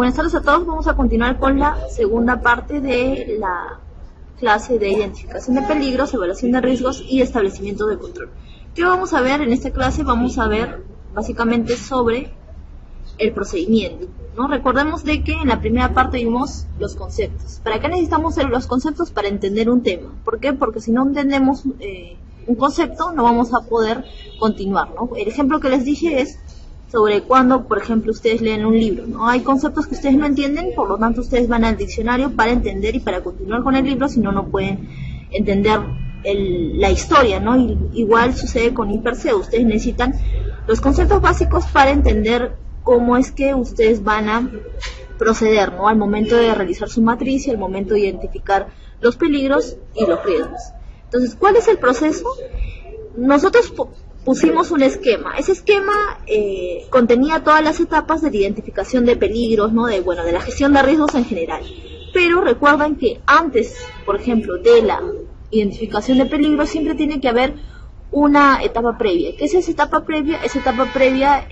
Buenas tardes a todos, vamos a continuar con la segunda parte de la clase de identificación de peligros, evaluación de riesgos y establecimiento de control. ¿Qué vamos a ver en esta clase? Vamos a ver básicamente sobre el procedimiento, ¿no? Recordemos de que en la primera parte vimos los conceptos. ¿Para qué necesitamos los conceptos? Para entender un tema. ¿Por qué? Porque si no entendemos un concepto no vamos a poder continuar, ¿no? El ejemplo que les dije es sobre cuando, por ejemplo, ustedes leen un libro, ¿no? Hay conceptos que ustedes no entienden, por lo tanto ustedes van al diccionario para entender y para continuar con el libro, si no, no pueden entender la historia, ¿no? Igual sucede con Hiperseo, ustedes necesitan los conceptos básicos para entender cómo es que ustedes van a proceder, ¿no? Al momento de realizar su matriz y al momento de identificar los peligros y los riesgos. Entonces, ¿cuál es el proceso? Nosotros pusimos un esquema. Ese esquema contenía todas las etapas de la identificación de peligros, ¿no? De la gestión de riesgos en general. Pero recuerden que antes, por ejemplo, de la identificación de peligros, siempre tiene que haber una etapa previa. ¿Qué es esa etapa previa? Esa etapa previa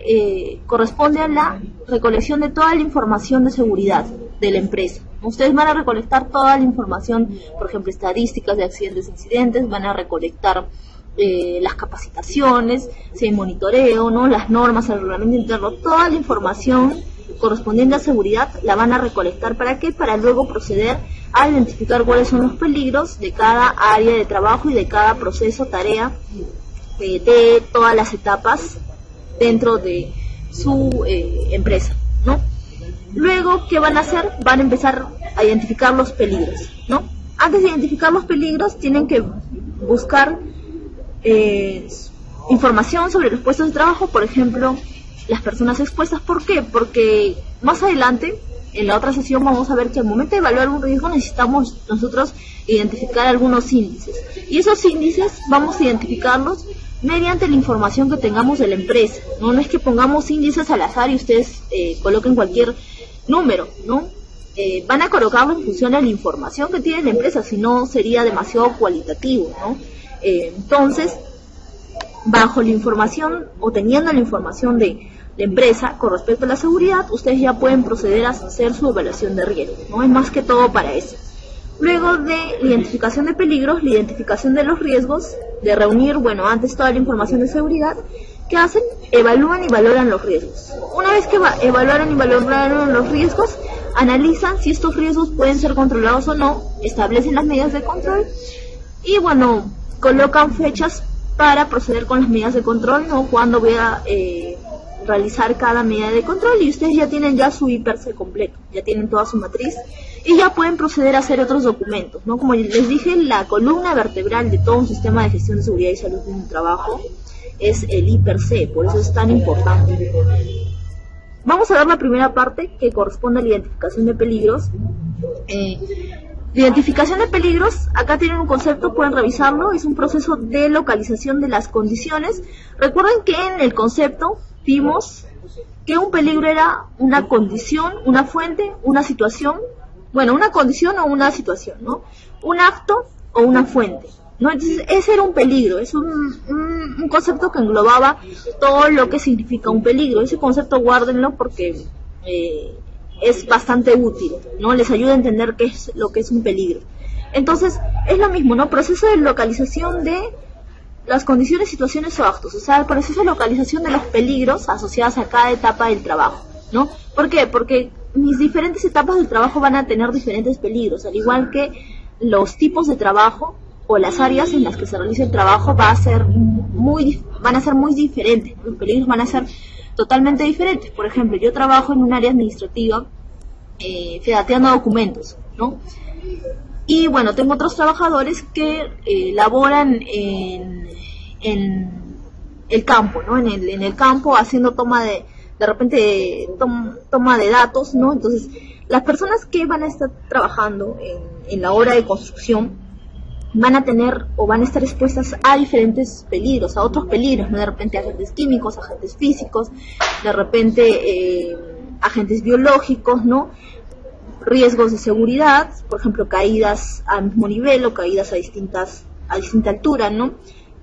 corresponde a la recolección de toda la información de seguridad de la empresa. Ustedes van a recolectar toda la información, por ejemplo, estadísticas de accidentes e incidentes, van a recolectar las capacitaciones, si hay monitoreo, ¿no? Las normas, el reglamento interno, toda la información correspondiente a seguridad la van a recolectar. ¿Para qué? Para luego proceder a identificar cuáles son los peligros de cada área de trabajo y de cada proceso, tarea, de todas las etapas dentro de su empresa, ¿no? Luego, ¿qué van a hacer? Van a empezar a identificar los peligros, ¿no? Antes de identificar los peligros, tienen que buscar información sobre los puestos de trabajo, por ejemplo, las personas expuestas. ¿Por qué? Porque más adelante, en la otra sesión, vamos a ver que al momento de evaluar un riesgo necesitamos nosotros identificar algunos índices. Y esos índices vamos a identificarlos mediante la información que tengamos de la empresa. No es que pongamos índices al azar y ustedes coloquen cualquier número, ¿no? Van a colocarlo en función de la información que tiene la empresa, si no sería demasiado cualitativo, ¿no? Entonces, bajo la información o teniendo la información de la empresa con respecto a la seguridad, ustedes ya pueden proceder a hacer su evaluación de riesgo, ¿no? Es más que todo para eso. Luego de la identificación de peligros, la identificación de los riesgos, de reunir, antes toda la información de seguridad, ¿qué hacen? Evalúan y valoran los riesgos. Una vez que evaluaron y valoraron los riesgos, analizan si estos riesgos pueden ser controlados o no, establecen las medidas de control y colocan fechas para proceder con las medidas de control, ¿no? Cuando voy a realizar cada medida de control, y ustedes ya tienen su Hiperseo completo, ya tienen toda su matriz y ya pueden proceder a hacer otros documentos, ¿no? Como les dije, la columna vertebral de todo un sistema de gestión de seguridad y salud en el trabajo es el Hiperseo, por eso es tan importante. Vamos a ver la primera parte, que corresponde a la identificación de peligros. La identificación de peligros, acá tienen un concepto, pueden revisarlo, es un proceso de localización de las condiciones. Recuerden que en el concepto vimos que un peligro era una condición, una fuente, una situación, una condición o una situación, ¿no? Un acto o una fuente, ¿no? Entonces ese era un peligro, es un concepto que englobaba todo lo que significa un peligro. Ese concepto guárdenlo porque es bastante útil, ¿no? Les ayuda a entender qué es lo que es un peligro. Entonces, es lo mismo, ¿no? Proceso de localización de las condiciones, situaciones o actos. O sea, el proceso de localización de los peligros asociados a cada etapa del trabajo, ¿no? ¿Por qué? Porque mis diferentes etapas del trabajo van a tener diferentes peligros, al igual que los tipos de trabajo o las áreas en las que se realiza el trabajo van a ser muy diferentes, ¿no? Los peligros van a ser totalmente diferentes. Por ejemplo, yo trabajo en un área administrativa fedateando documentos, ¿no? Y tengo otros trabajadores que laboran en el campo, ¿no? En el campo haciendo toma de datos, ¿no? Entonces, las personas que van a estar trabajando en la obra de construcción van a tener o van a estar expuestas a diferentes peligros, a otros peligros, ¿no? De repente agentes químicos, agentes físicos, de repente agentes biológicos, ¿no? Riesgos de seguridad, por ejemplo, caídas al mismo nivel o caídas a distinta altura, ¿no?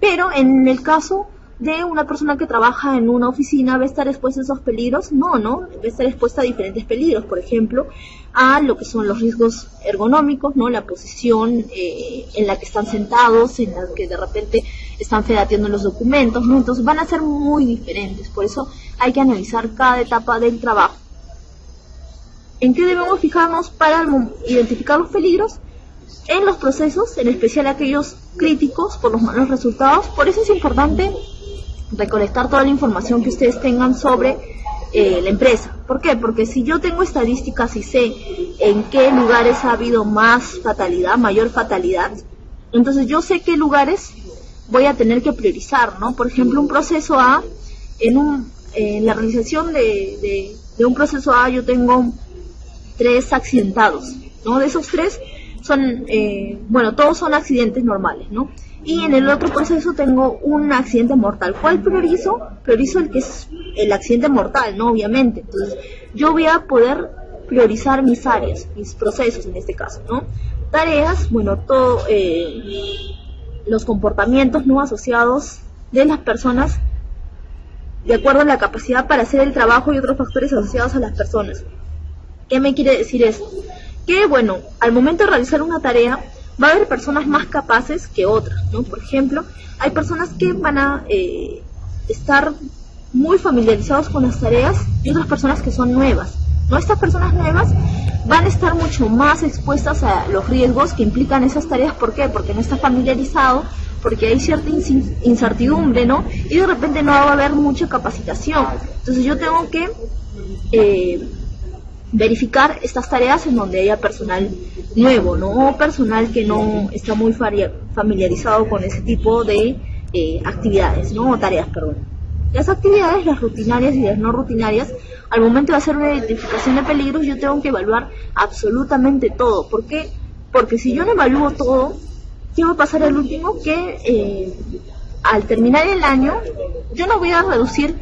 Pero en el caso de una persona que trabaja en una oficina va a estar expuesta a esos peligros. No, va a estar expuesta a diferentes peligros, por ejemplo, a lo que son los riesgos ergonómicos, ¿no? La posición en la que están sentados, en la que de repente están fedateando los documentos, ¿no? Entonces van a ser muy diferentes, por eso hay que analizar cada etapa del trabajo. ¿En qué debemos fijarnos para identificar los peligros? En los procesos, en especial aquellos críticos por los malos resultados. Por eso es importante recolectar toda la información que ustedes tengan sobre la empresa. ¿Por qué? Porque si yo tengo estadísticas y sé en qué lugares ha habido más fatalidad, mayor fatalidad, entonces yo sé qué lugares voy a tener que priorizar, ¿no? Por ejemplo, un proceso A, en la realización de un proceso A yo tengo 3 accidentados, ¿no? De esos 3 son, todos son accidentes normales, ¿no? Y en el otro proceso tengo un accidente mortal. ¿Cuál priorizo? Priorizo el que es el accidente mortal, ¿no? Obviamente. Entonces, yo voy a poder priorizar mis áreas, mis procesos en este caso, ¿no? Tareas, los comportamientos no asociados de las personas de acuerdo a la capacidad para hacer el trabajo y otros factores asociados a las personas. ¿Qué me quiere decir esto? Que, al momento de realizar una tarea, va a haber personas más capaces que otras, ¿no? Por ejemplo, hay personas que van a estar muy familiarizados con las tareas y otras personas que son nuevas, ¿no? Estas personas nuevas van a estar mucho más expuestas a los riesgos que implican esas tareas. ¿Por qué? Porque no está familiarizado, porque hay cierta incertidumbre, ¿no? Y de repente no va a haber mucha capacitación. Entonces yo tengo que verificar estas tareas en donde haya personal nuevo, ¿no? O personal que no está muy familiarizado con ese tipo de actividades, ¿no? O tareas, perdón. Las actividades, las rutinarias y las no rutinarias, al momento de hacer una identificación de peligros, yo tengo que evaluar absolutamente todo. ¿Por qué? Porque si yo no evalúo todo, ¿qué va a pasar al último? Que al terminar el año, yo no voy a reducir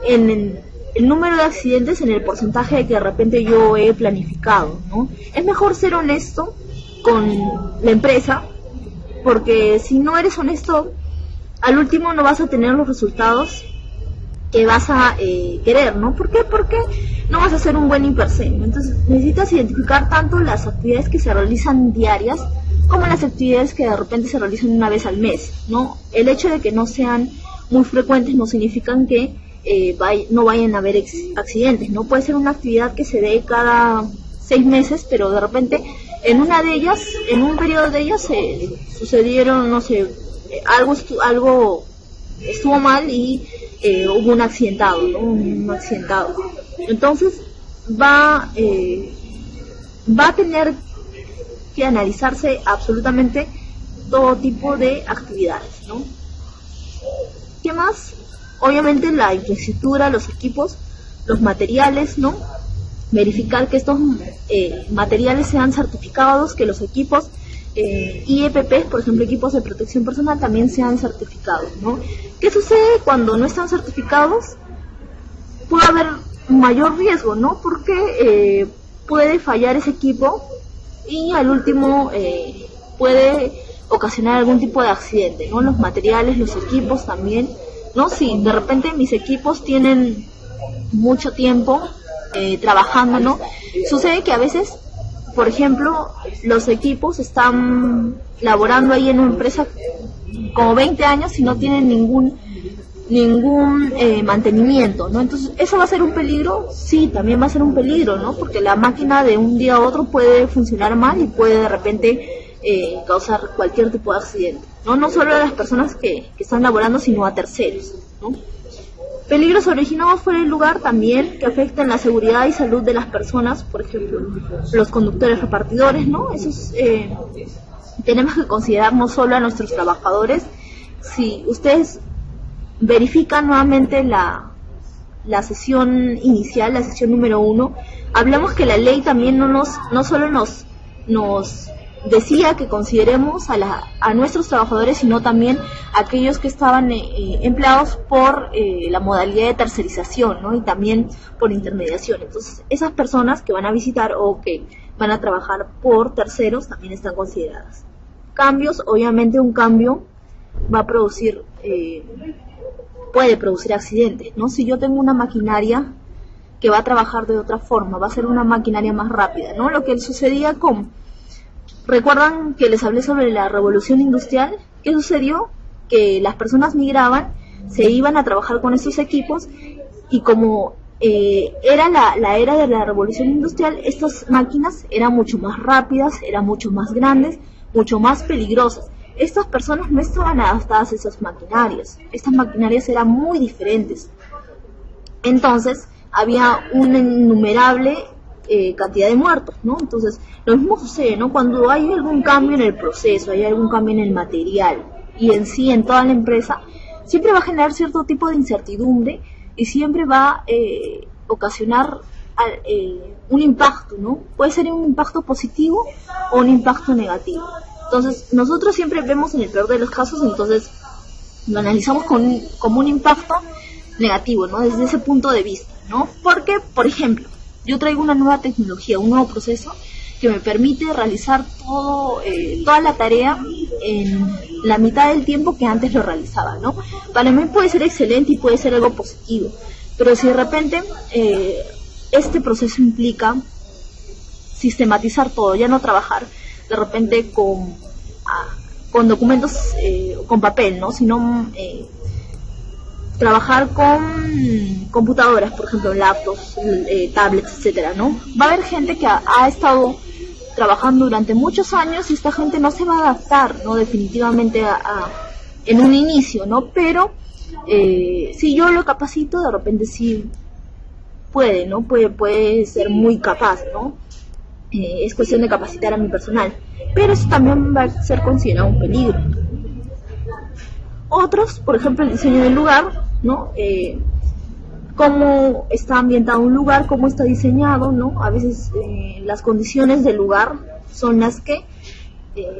el número de accidentes en el porcentaje que de repente yo he planificado, ¿no? Es mejor ser honesto con la empresa, porque si no eres honesto, al último no vas a tener los resultados que vas a querer, ¿no? ¿Por qué? Porque no vas a hacer un buen impersonio. Entonces necesitas identificar tanto las actividades que se realizan diarias como las actividades que de repente se realizan una vez al mes, ¿no? El hecho de que no sean muy frecuentes no significa que no vayan a haber accidentes, ¿no? Puede ser una actividad que se dé cada 6 meses, pero de repente en una de ellas, en un periodo de ellas sucedieron, no sé, algo estuvo mal y hubo un accidentado, ¿no? Un accidentado. Entonces va a tener que analizarse absolutamente todo tipo de actividades, ¿no? ¿Qué más? Obviamente la infraestructura, los equipos, los materiales, ¿no? Verificar que estos materiales sean certificados, que los equipos IEPP, por ejemplo, equipos de protección personal, también sean certificados, ¿no? ¿Qué sucede cuando no están certificados? Puede haber mayor riesgo, ¿no? Porque puede fallar ese equipo y al último puede ocasionar algún tipo de accidente, ¿no? Los materiales, los equipos también, ¿no? Si de repente mis equipos tienen mucho tiempo trabajando, ¿no? Sucede que a veces, por ejemplo, los equipos están laborando ahí en una empresa como 20 años y no tienen ningún mantenimiento, ¿no? Entonces, ¿eso va a ser un peligro? Sí, también va a ser un peligro, ¿no? Porque la máquina de un día a otro puede funcionar mal y puede de repente causar cualquier tipo de accidente, ¿no? No solo a las personas que están laborando, sino a terceros, ¿no? Peligros originados fuera del lugar también que afectan la seguridad y salud de las personas, por ejemplo, los conductores repartidores, ¿no? Esos tenemos que considerar no solo a nuestros trabajadores. Si ustedes verifican nuevamente la sesión inicial, la sesión número 1, hablamos que la ley también no solo nos decía que consideremos a nuestros trabajadores, sino también a aquellos que estaban empleados por la modalidad de tercerización, ¿no? Y también por intermediación. Entonces, esas personas que van a visitar o que van a trabajar por terceros también están consideradas. Cambios, obviamente un cambio va a producir puede producir accidentes, ¿no? Si yo tengo una maquinaria que va a trabajar de otra forma, va a ser una maquinaria más rápida, ¿no? Lo que sucedía ¿recuerdan que les hablé sobre la revolución industrial? ¿Qué sucedió? Que las personas migraban, se iban a trabajar con estos equipos y como era la era de la revolución industrial, estas máquinas eran mucho más rápidas, eran mucho más grandes, mucho más peligrosas. Estas personas no estaban adaptadas a esas maquinarias. Estas maquinarias eran muy diferentes. Entonces, había una innumerable cantidad de muertos, ¿no? Entonces, lo mismo sucede, ¿no? Cuando hay algún cambio en el proceso, hay algún cambio en el material y en sí, en toda la empresa, siempre va a generar cierto tipo de incertidumbre y siempre va a ocasionar un impacto, ¿no? Puede ser un impacto positivo o un impacto negativo. Entonces, nosotros siempre vemos en el peor de los casos, entonces lo analizamos como un impacto negativo, ¿no? Desde ese punto de vista, ¿no? Porque, por ejemplo, yo traigo una nueva tecnología, un nuevo proceso que me permite realizar toda la tarea en la mitad del tiempo que antes lo realizaba, ¿no? Para mí puede ser excelente y puede ser algo positivo, pero si de repente este proceso implica sistematizar todo, ya no trabajar de repente con documentos, con papel, ¿no? Sino trabajar con computadoras, por ejemplo, laptops, tablets, etcétera, ¿no? Va a haber gente que ha estado trabajando durante muchos años y esta gente no se va a adaptar, ¿no? Definitivamente en un inicio, ¿no? Pero si yo lo capacito, de repente sí puede, ¿no? Puede ser muy capaz, ¿no? Es cuestión de capacitar a mi personal, pero eso también va a ser considerado un peligro. Otros, por ejemplo, el diseño del lugar, ¿no? Cómo está ambientado un lugar, cómo está diseñado, ¿no? A veces las condiciones del lugar son las que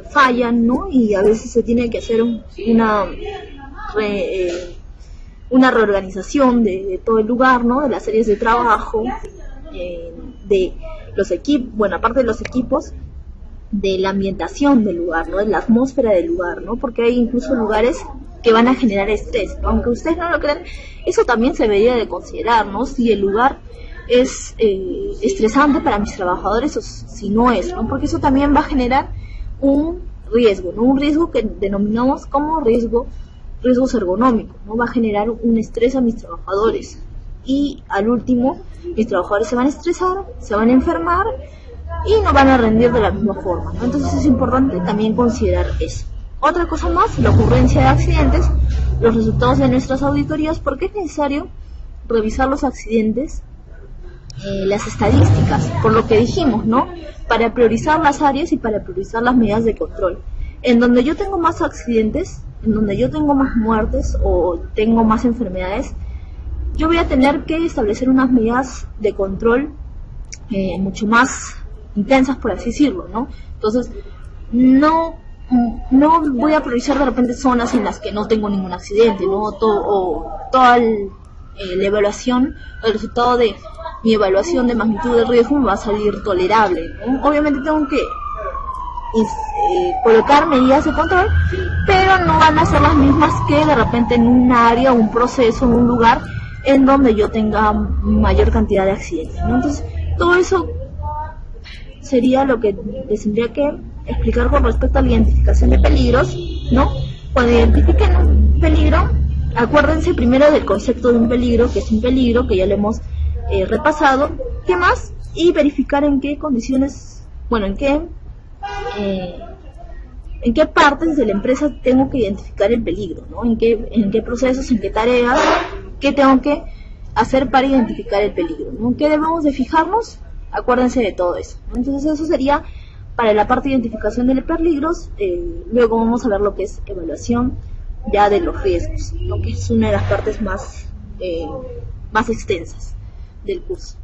fallan, ¿no? Y a veces se tiene que hacer una reorganización de todo el lugar, ¿no? De las áreas de trabajo, de los equipos, bueno, aparte de los equipos, de la ambientación del lugar, ¿no? De la atmósfera del lugar, ¿no? Porque hay incluso lugares que van a generar estrés, ¿no? Aunque ustedes no lo crean, eso también se debería de considerar, ¿no? Si el lugar es estresante para mis trabajadores o si no es, ¿no? Porque eso también va a generar un riesgo, ¿no? Un riesgo que denominamos como riesgos ergonómicos, ¿no? Va a generar un estrés a mis trabajadores y al último mis trabajadores se van a estresar, se van a enfermar y no van a rendir de la misma forma, ¿no? Entonces es importante también considerar eso. Otra cosa más, la ocurrencia de accidentes, los resultados de nuestras auditorías, porque es necesario revisar los accidentes, las estadísticas, por lo que dijimos, ¿no? Para priorizar las áreas y para priorizar las medidas de control. En donde yo tengo más accidentes, en donde yo tengo más muertes o tengo más enfermedades, yo voy a tener que establecer unas medidas de control mucho más intensas, por así decirlo, ¿no? Entonces, no voy a priorizar de repente zonas en las que no tengo ningún accidente, ¿no? Toda la evaluación, el resultado de mi evaluación de magnitud de riesgo me va a salir tolerable, ¿no? Obviamente tengo que colocar medidas de control, pero no van a ser las mismas que de repente en un área, un proceso, en un lugar en donde yo tenga mayor cantidad de accidentes, ¿no? Entonces, todo eso sería lo que les tendría que explicar con respecto a la identificación de peligros, ¿no? Cuando identifiquen un peligro, acuérdense primero del concepto de un peligro, que es un peligro, que ya lo hemos repasado, ¿qué más? Y verificar en qué condiciones, bueno, en qué partes de la empresa tengo que identificar el peligro, ¿no? En qué procesos, en qué tareas, qué tengo que hacer para identificar el peligro, ¿no? ¿Qué debemos de fijarnos? Acuérdense de todo eso, ¿no? Entonces eso sería para la parte de identificación de peligros. Luego vamos a ver lo que es evaluación ya de los riesgos, ¿no? Que es una de las partes más extensas del curso.